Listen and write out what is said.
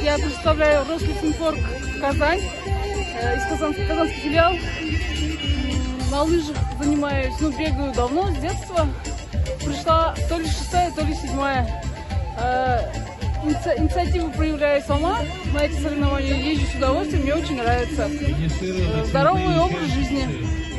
Я представляю Рослесинформ Казань, казанский филиал. На лыжах занимаюсь, бегаю давно, с детства. Пришла то ли 6-я, то ли 7-я. Инициативу проявляю сама. На эти соревнования езжу с удовольствием, мне очень нравится. Здоровый образ жизни.